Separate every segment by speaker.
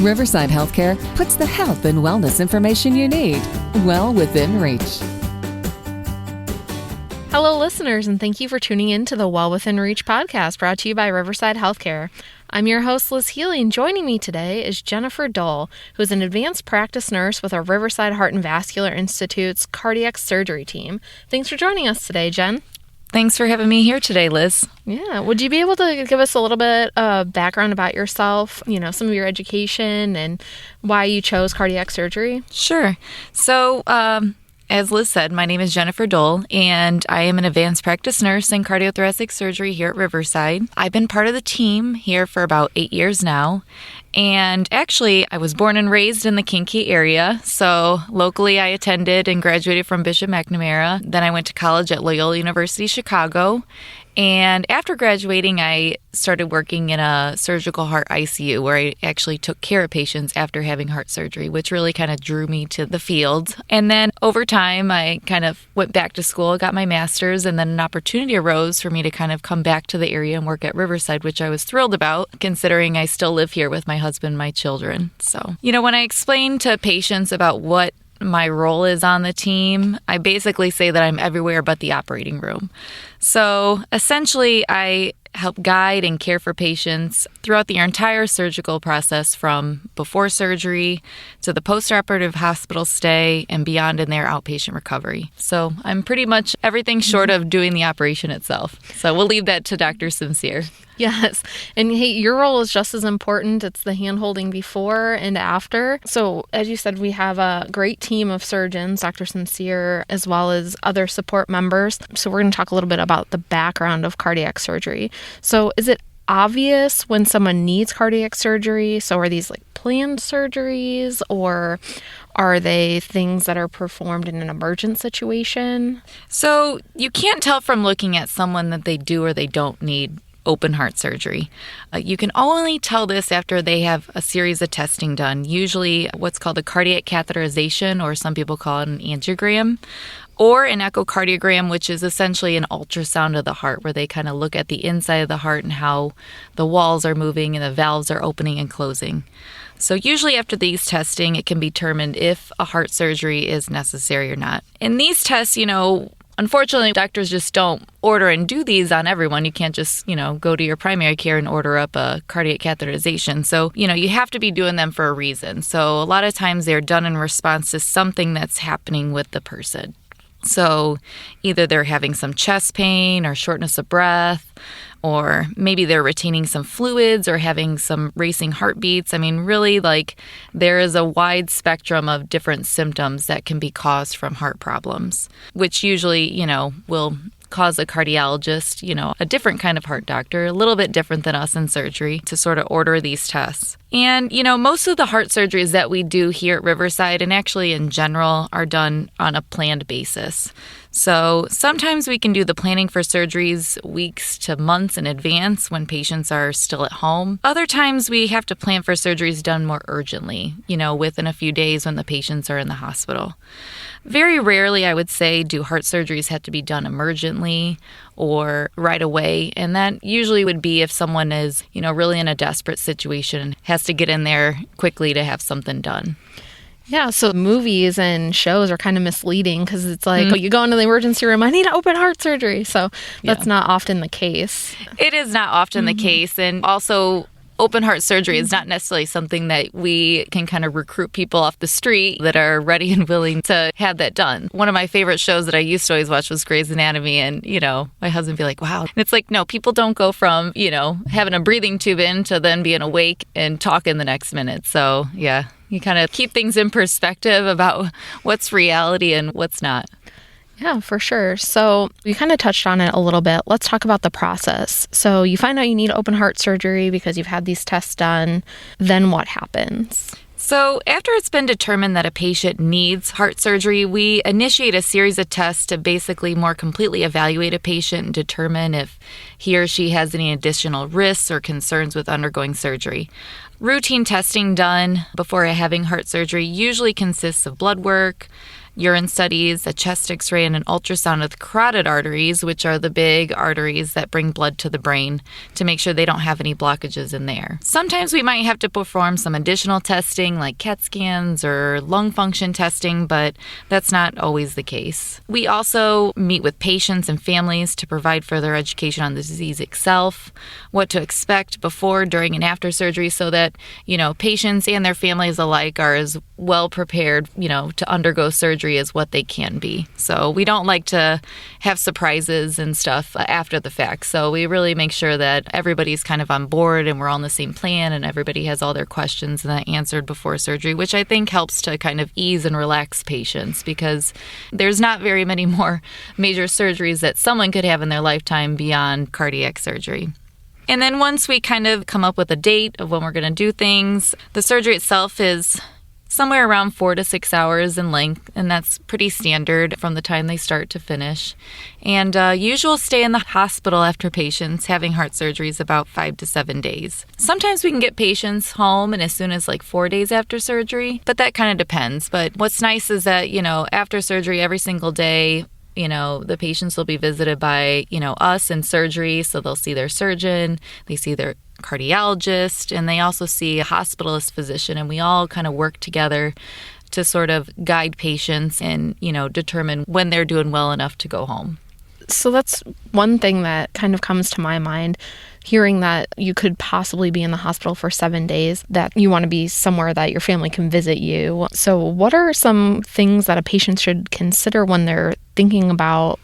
Speaker 1: Riverside Healthcare puts the health and wellness information you need well within reach.
Speaker 2: Hello, listeners, and thank you for tuning in to the Well Within Reach podcast brought to you by Riverside Healthcare. I'm your host, Liz Healy, and joining me today is Jennifer Dole, who is an advanced practice nurse with our Riverside Heart and Vascular Institute's cardiac surgery team. Thanks for joining us today, Jen.
Speaker 3: Thanks for having me here today, Liz.
Speaker 2: Yeah. Would you be able to give us a little bit of background about yourself, some of your education and why you chose cardiac surgery?
Speaker 3: Sure. So, as Liz said, my name is Jennifer Dole, and I am an advanced practice nurse in cardiothoracic surgery here at Riverside. I've been part of the team here for about 8 years now. And actually, I was born and raised in the Kinky area. So locally, I attended and graduated from Bishop McNamara. Then I went to college at Loyola University, Chicago. And after graduating, I started working in a surgical heart ICU where I actually took care of patients after having heart surgery, which really kind of drew me to the field. And then over time, I kind of went back to school, got my master's, and then an opportunity arose for me to kind of come back to the area and work at Riverside, which I was thrilled about, considering I still live here with my husband and my children. So, when I explain to patients about what my role is on the team, I basically say that I'm everywhere but the operating room. So essentially, I help guide and care for patients throughout the entire surgical process from before surgery to the postoperative hospital stay and beyond in their outpatient recovery. So I'm pretty much everything short of doing the operation itself. So we'll leave that to Dr. Sincere.
Speaker 2: Yes. And hey, your role is just as important. It's the hand-holding before and after. So as you said, we have a great team of surgeons, Dr. Sincere, as well as other support members. So we're going to talk a little bit about the background of cardiac surgery. So is it obvious when someone needs cardiac surgery? So are these like planned surgeries, or are they things that are performed in an emergent situation?
Speaker 3: So you can't tell from looking at someone that they do or they don't need open heart surgery. You can only tell this after they have a series of testing done, usually what's called a cardiac catheterization, or some people call it an angiogram, or an echocardiogram, which is essentially an ultrasound of the heart, where they kind of look at the inside of the heart and how the walls are moving and the valves are opening and closing. So usually after these testing, it can be determined if a heart surgery is necessary or not. In these tests, unfortunately, doctors just don't order and do these on everyone. You can't just, go to your primary care and order up a cardiac catheterization. So, you have to be doing them for a reason. So a lot of times they're done in response to something that's happening with the person. So either they're having some chest pain or shortness of breath, or maybe they're retaining some fluids or having some racing heartbeats. I mean, really, there is a wide spectrum of different symptoms that can be caused from heart problems, which usually, will cause a cardiologist, a different kind of heart doctor, a little bit different than us in surgery, to sort of order these tests. And, most of the heart surgeries that we do here at Riverside, and actually in general, are done on a planned basis. So sometimes we can do the planning for surgeries weeks to months in advance when patients are still at home. Other times we have to plan for surgeries done more urgently, within a few days when the patients are in the hospital. Very rarely, I would say, do heart surgeries have to be done emergently or right away. And that usually would be if someone is, really in a desperate situation and has to get in there quickly to have something done.
Speaker 2: Yeah, so movies and shows are kind of misleading because it's like, you go into the emergency room, I need open heart surgery. So that's not often the case.
Speaker 3: It is not often the case. And also, open heart surgery is not necessarily something that we can kind of recruit people off the street that are ready and willing to have that done. One of my favorite shows that I used to always watch was Grey's Anatomy, and, my husband would be like, wow. And it's like, no, people don't go from, having a breathing tube in to then being awake and talking the next minute. So, yeah, you kind of keep things in perspective about what's reality and what's not.
Speaker 2: Yeah, for sure. So you kind of touched on it a little bit. Let's talk about the process. So you find out you need open heart surgery because you've had these tests done. Then what happens?
Speaker 3: So after it's been determined that a patient needs heart surgery, we initiate a series of tests to basically more completely evaluate a patient and determine if he or she has any additional risks or concerns with undergoing surgery. Routine testing done before having heart surgery usually consists of blood work, urine studies, a chest x-ray, and an ultrasound of the carotid arteries, which are the big arteries that bring blood to the brain, to make sure they don't have any blockages in there. Sometimes we might have to perform some additional testing like CAT scans or lung function testing, but that's not always the case. We also meet with patients and families to provide further education on the disease itself, what to expect before, during, and after surgery, so that, patients and their families alike are as well prepared, to undergo surgery as what they can be. So we don't like to have surprises and stuff after the fact. So we really make sure that everybody's kind of on board and we're all on the same plan and everybody has all their questions and answered before surgery, which I think helps to kind of ease and relax patients, because there's not very many more major surgeries that someone could have in their lifetime beyond cardiac surgery. And then once we kind of come up with a date of when we're going to do things, the surgery itself is somewhere around 4 to 6 hours in length, and that's pretty standard from the time they start to finish. And usual stay in the hospital after patients having heart surgery is about 5 to 7 days. Sometimes we can get patients home and as soon as 4 days after surgery, but that kind of depends. But what's nice is that, after surgery every single day, the patients will be visited by, us in surgery. So they'll see their surgeon, they see their cardiologist, and they also see a hospitalist physician. And we all kind of work together to sort of guide patients and, determine when they're doing well enough to go home.
Speaker 2: So that's one thing that kind of comes to my mind, hearing that you could possibly be in the hospital for 7 days, that you want to be somewhere that your family can visit you. So what are some things that a patient should consider when they're thinking about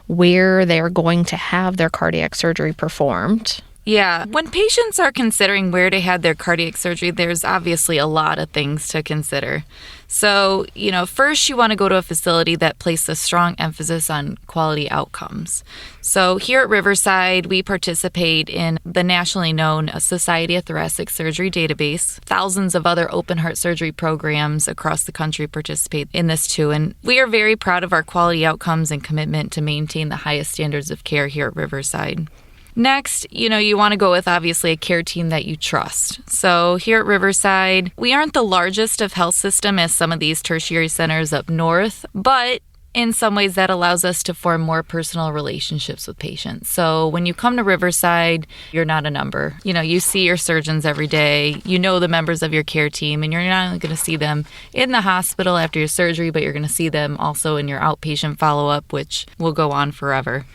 Speaker 2: where they're going to have their cardiac surgery performed?
Speaker 3: Yeah, when patients are considering where to have their cardiac surgery, there's obviously a lot of things to consider. So, first you want to go to a facility that places a strong emphasis on quality outcomes. So here at Riverside, we participate in the nationally known Society of Thoracic Surgery database. Thousands of other open heart surgery programs across the country participate in this too, and we are very proud of our quality outcomes and commitment to maintain the highest standards of care here at Riverside. Next, you want to go with obviously a care team that you trust. So here at Riverside, we aren't the largest of health system as some of these tertiary centers up north, but in some ways that allows us to form more personal relationships with patients. So when you come to Riverside, you're not a number. You see your surgeons every day, the members of your care team, and you're not only going to see them in the hospital after your surgery, but you're going to see them also in your outpatient follow-up, which will go on forever.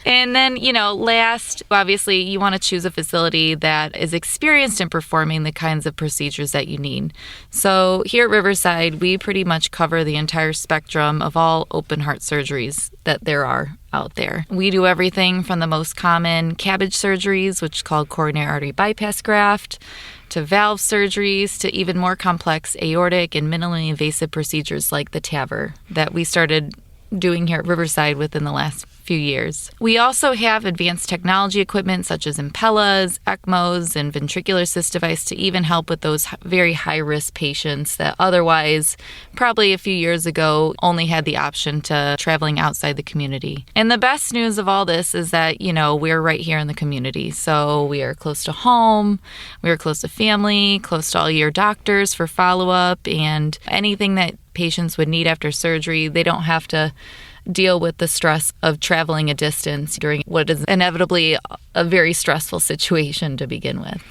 Speaker 3: And then, last, obviously, you want to choose a facility that is experienced in performing the kinds of procedures that you need. So here at Riverside, we pretty much cover the entire spectrum of all open heart surgeries that there are out there. We do everything from the most common CABG surgeries, which is called coronary artery bypass graft, to valve surgeries, to even more complex aortic and minimally invasive procedures like the TAVR that we started doing here at Riverside within the last few years. We also have advanced technology equipment such as Impellas, ECMOs, and ventricular assist device to even help with those very high-risk patients that otherwise, probably a few years ago, only had the option to traveling outside the community. And the best news of all this is that, we're right here in the community. So we are close to home, we are close to family, close to all your doctors for follow-up, and anything that patients would need after surgery. They don't have to deal with the stress of traveling a distance during what is inevitably a very stressful situation to begin with.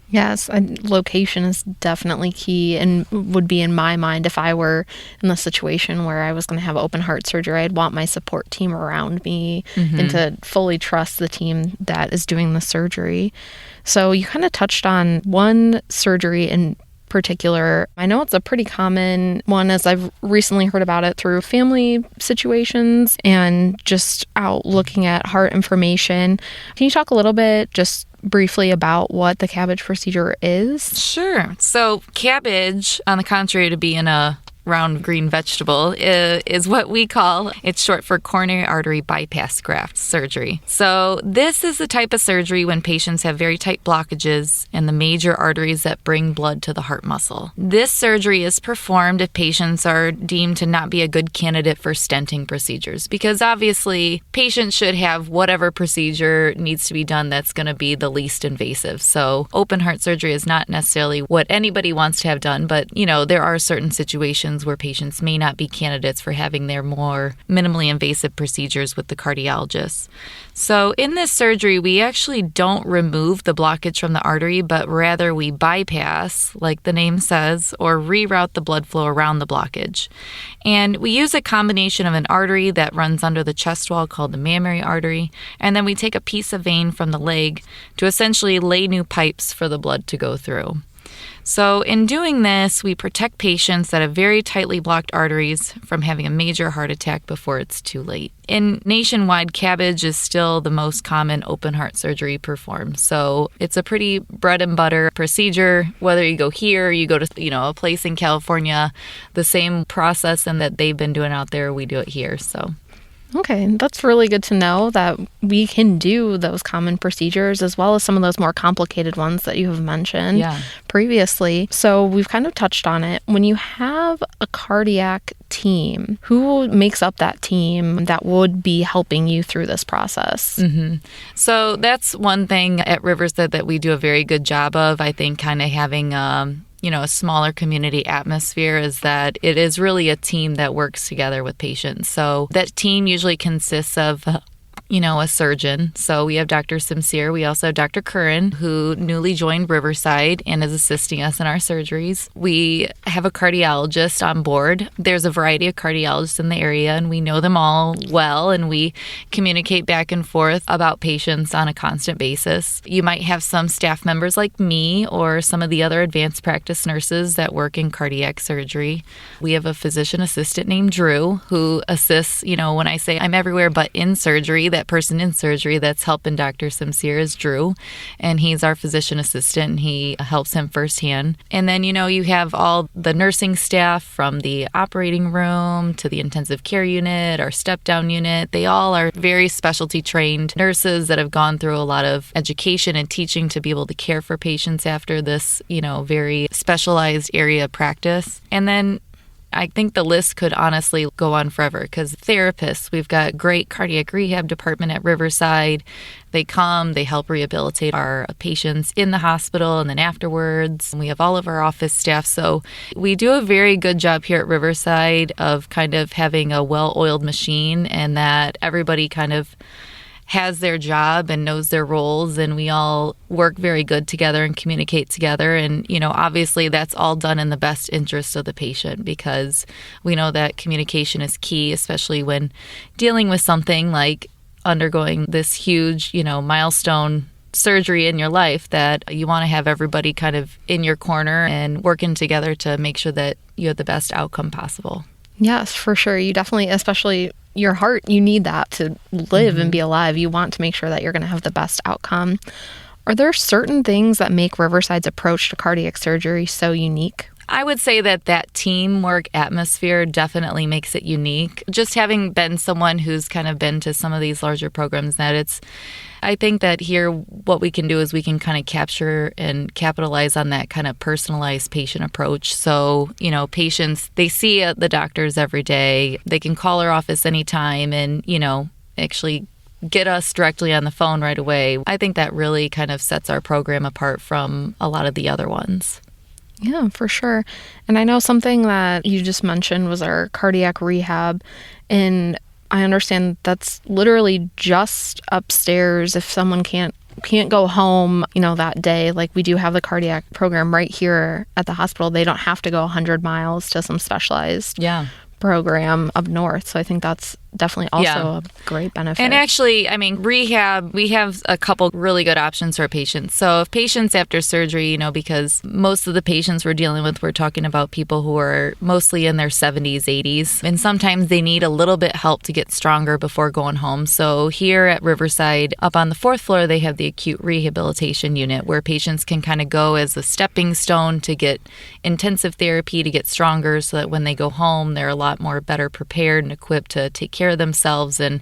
Speaker 2: Yes, location is definitely key and would be in my mind if I were in the situation where I was going to have open heart surgery. I'd want my support team around me and to fully trust the team that is doing the surgery. So you kind of touched on one surgery in particular. I know it's a pretty common one, as I've recently heard about it through family situations and just out looking at heart information. Can you talk a little bit just briefly about what the CABG procedure is?
Speaker 3: Sure. So CABG, on the contrary to being a round green vegetable, is what we call, it's short for coronary artery bypass graft surgery. So this is the type of surgery when patients have very tight blockages in the major arteries that bring blood to the heart muscle. This surgery is performed if patients are deemed to not be a good candidate for stenting procedures, because obviously patients should have whatever procedure needs to be done that's going to be the least invasive. So open heart surgery is not necessarily what anybody wants to have done, but there are certain situations situations where patients may not be candidates for having their more minimally invasive procedures with the cardiologist. So in this surgery, we actually don't remove the blockage from the artery, but rather we bypass, like the name says, or reroute the blood flow around the blockage. And we use a combination of an artery that runs under the chest wall called the mammary artery, and then we take a piece of vein from the leg to essentially lay new pipes for the blood to go through. So in doing this, we protect patients that have very tightly blocked arteries from having a major heart attack before it's too late. And nationwide, CABG is still the most common open heart surgery performed. So it's a pretty bread and butter procedure. Whether you go here, you go to a place in California, the same process and that they've been doing out there, we do it here. So.
Speaker 2: Okay, that's really good to know that we can do those common procedures as well as some of those more complicated ones that you have mentioned previously. So we've kind of touched on it. When you have a cardiac team, who makes up that team that would be helping you through this process?
Speaker 3: Mm-hmm. So that's one thing at Riverside that we do a very good job of, I think, kind of having a smaller community atmosphere, is that it is really a team that works together with patients. So that team usually consists of a surgeon. So we have Dr. Simsir. We also have Dr. Curran, who newly joined Riverside and is assisting us in our surgeries. We have a cardiologist on board. There's a variety of cardiologists in the area, and we know them all well, and we communicate back and forth about patients on a constant basis. You might have some staff members like me or some of the other advanced practice nurses that work in cardiac surgery. We have a physician assistant named Drew who assists, when I say I'm everywhere but in surgery, that person in surgery that's helping Dr. Simsir is Drew, and he's our physician assistant, and he helps him firsthand. And then, you have all the nursing staff from the operating room to the intensive care unit, our step-down unit. They all are very specialty trained nurses that have gone through a lot of education and teaching to be able to care for patients after this, very specialized area of practice. And then I think the list could honestly go on forever because therapists, we've got a great cardiac rehab department at Riverside. They come, they help rehabilitate our patients in the hospital and then afterwards. We have all of our office staff. So we do a very good job here at Riverside of kind of having a well-oiled machine, and that everybody kind of has their job and knows their roles, and we all work very good together and communicate together. And, obviously that's all done in the best interest of the patient, because we know that communication is key, especially when dealing with something like undergoing this huge, milestone surgery in your life, that you want to have everybody kind of in your corner and working together to make sure that you have the best outcome possible.
Speaker 2: Yes, for sure. You definitely, especially your heart, you need that to live and be alive. You want to make sure that you're going to have the best outcome. Are there certain things that make Riverside's approach to cardiac surgery so unique?
Speaker 3: I would say that teamwork atmosphere definitely makes it unique. Just having been someone who's kind of been to some of these larger programs, I think that here what we can do is we can kind of capture and capitalize on that kind of personalized patient approach. So, patients, they see the doctors every day. They can call our office anytime and, actually get us directly on the phone right away. I think that really kind of sets our program apart from a lot of the other ones.
Speaker 2: Yeah, for sure. And I know something that you just mentioned was our cardiac rehab. And I understand that's literally just upstairs if someone can't go home, that day. Like, we do have the cardiac program right here at the hospital. They don't have to go 100 miles to some specialized program up north. So I think that's definitely also a great benefit.
Speaker 3: And actually, rehab, we have a couple really good options for patients. So if patients after surgery, because most of the patients we're dealing with, we're talking about people who are mostly in their 70s, 80s, and sometimes they need a little bit help to get stronger before going home. So here at Riverside, up on the 4th floor, they have the acute rehabilitation unit where patients can kind of go as a stepping stone to get intensive therapy to get stronger, so that when they go home, they're a lot more better prepared and equipped to take care of themselves and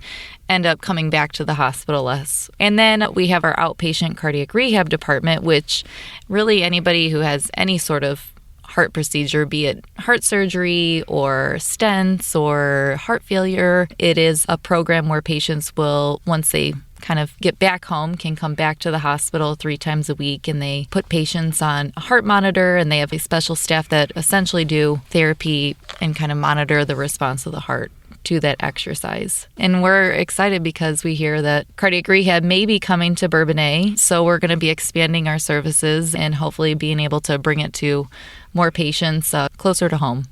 Speaker 3: end up coming back to the hospital less. And then we have our outpatient cardiac rehab department, which really anybody who has any sort of heart procedure, be it heart surgery or stents or heart failure, it is a program where patients will, once they kind of get back home can come back to the hospital 3 times a week, and they put patients on a heart monitor, and they have a special staff that essentially do therapy and kind of monitor the response of the heart to that exercise. And we're excited because we hear that cardiac rehab may be coming to Bourbonnais, so we're going to be expanding our services and hopefully being able to bring it to more patients closer to home.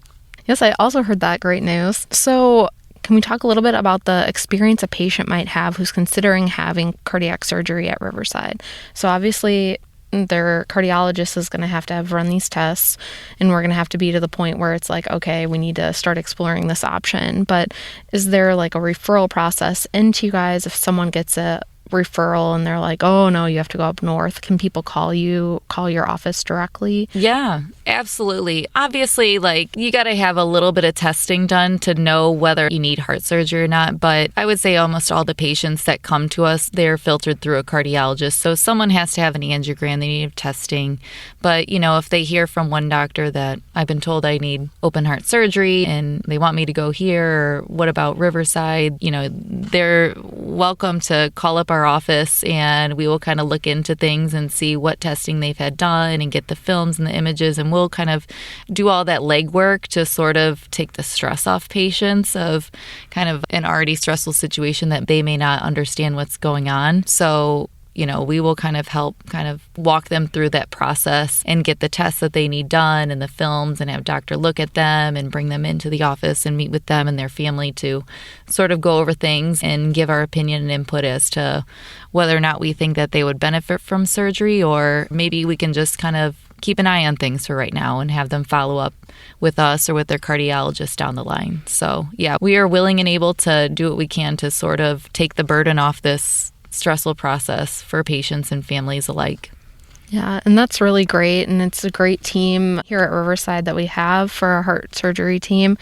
Speaker 2: Yes, I also heard that great news. So can we talk a little bit about the experience a patient might have who's considering having cardiac surgery at Riverside? So obviously their cardiologist is going to have run these tests, and we're going to have to be to the point where it's like, okay, we need to start exploring this option. But is there like a referral process into you guys if someone gets a referral and they're like, oh no, you have to go up north? Can people call your office directly?
Speaker 3: Yeah, absolutely. Obviously, like, you got to have a little bit of testing done to know whether you need heart surgery or not. But I would say almost all the patients that come to us, they're filtered through a cardiologist. So someone has to have an angiogram, they need testing. But, if they hear from one doctor that I've been told I need open heart surgery and they want me to go here, or what about Riverside? They're welcome to call up our office, and we will kind of look into things and see what testing they've had done and get the films and the images, and we'll kind of do all that legwork to sort of take the stress off patients of kind of an already stressful situation that they may not understand what's going on. So we will kind of help walk them through that process and get the tests that they need done and the films, and have doctor look at them and bring them into the office and meet with them and their family to sort of go over things and give our opinion and input as to whether or not we think that they would benefit from surgery, or maybe we can just kind of keep an eye on things for right now and have them follow up with us or with their cardiologist down the line. So yeah, we are willing and able to do what we can to sort of take the burden off this stressful process for patients and families alike.
Speaker 2: Yeah, and that's really great. And it's a great team here at Riverside that we have for our heart surgery team.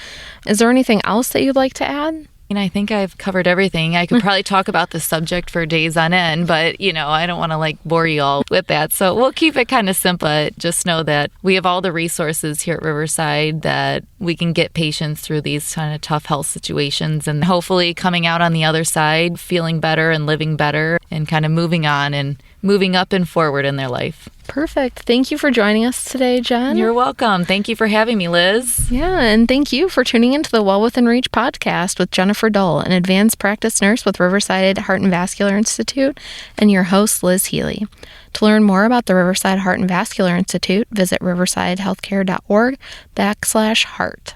Speaker 2: Is there anything else that you'd like to add?
Speaker 3: I think I've covered everything. I could probably talk about the subject for days on end, but, I don't want to bore you all with that. So we'll keep it kind of simple. Just know that we have all the resources here at Riverside that we can get patients through these kind of tough health situations, and hopefully coming out on the other side, feeling better and living better and kind of moving on and moving up and forward in their life.
Speaker 2: Perfect. Thank you for joining us today, Jen.
Speaker 3: You're welcome. Thank you for having me, Liz.
Speaker 2: Yeah, and thank you for tuning into the Well Within Reach podcast with Jennifer Dull, an advanced practice nurse with Riverside Heart and Vascular Institute, and your host, Liz Healy. To learn more about the Riverside Heart and Vascular Institute, visit riversidehealthcare.org/heart.